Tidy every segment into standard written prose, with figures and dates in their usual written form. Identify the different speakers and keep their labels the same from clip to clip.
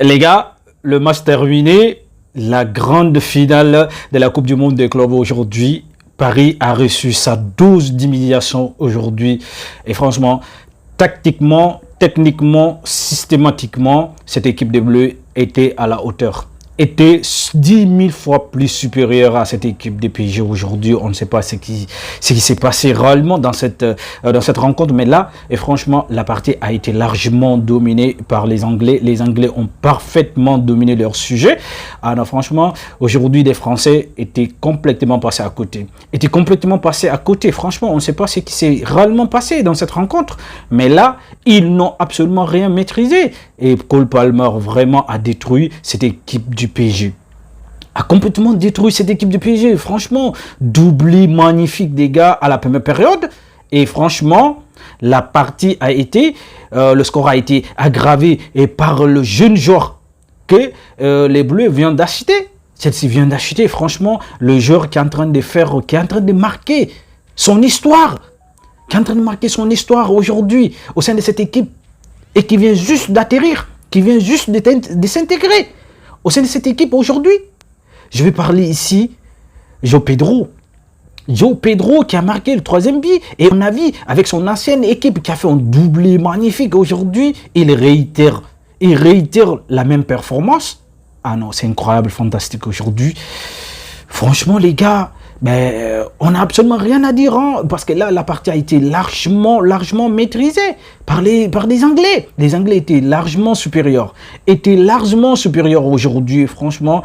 Speaker 1: Les gars, le match terminé, la grande finale de la Coupe du Monde des clubs aujourd'hui. Paris a reçu sa dose d'humiliation aujourd'hui. Et franchement, tactiquement, techniquement, systématiquement, cette équipe des Bleus était à la hauteur. Était 10 000 fois plus supérieure à cette équipe des PSG aujourd'hui. On ne sait pas ce qui s'est passé réellement dans cette rencontre. Mais là, et franchement, la partie a été largement dominée par les Anglais. Les Anglais ont parfaitement dominé leur sujet. Ah non, franchement, aujourd'hui, les Français étaient complètement passés à côté. Franchement, on ne sait pas ce qui s'est réellement passé dans cette rencontre. Mais là, ils n'ont absolument rien maîtrisé. Et Cole Palmer vraiment a détruit cette équipe du PSG. A complètement détruit cette équipe du PSG. Franchement, doublé magnifique des gars à la première période. Et franchement, la partie a été, le score a été aggravé et par le jeune joueur que les Bleus viennent d'acheter. Chelsea vient d'acheter. Franchement, le joueur qui est en train de faire, qui est en train de marquer son histoire, aujourd'hui au sein de cette équipe. Et qui vient juste d'atterrir, qui vient juste de s'intégrer au sein de cette équipe aujourd'hui. Je vais parler ici, João Pedro. João Pedro qui a marqué le 3e but. Et on a vu avec son ancienne équipe qui a fait un doublé magnifique aujourd'hui, il réitère la même performance. Ah non, c'est incroyable, fantastique aujourd'hui. Franchement les gars, on n'a absolument rien à dire, hein, parce que là, la partie a été largement maîtrisée par des Anglais. Les Anglais étaient largement supérieurs aujourd'hui. Franchement,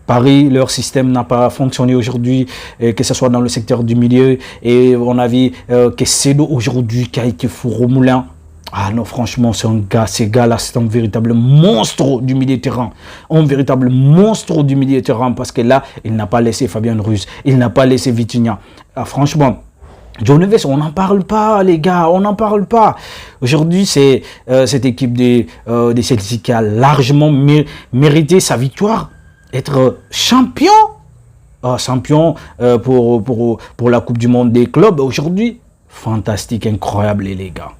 Speaker 1: Paris, leur système n'a pas fonctionné aujourd'hui, que ce soit dans le secteur du milieu. Et on a vu que Sedo aujourd'hui qui a été four au moulin. Ah non, franchement, ces gars-là, c'est un véritable monstre du milieu de terrain. Parce que là, il n'a pas laissé Fabien Ruiz, il n'a pas laissé Vitinha. Ah, franchement, João Neves, on n'en parle pas, les gars, on n'en parle pas. Aujourd'hui, c'est cette équipe des Celtics qui a largement mérité sa victoire, être champion. Champion pour la Coupe du Monde des clubs aujourd'hui. Fantastique, incroyable, les gars.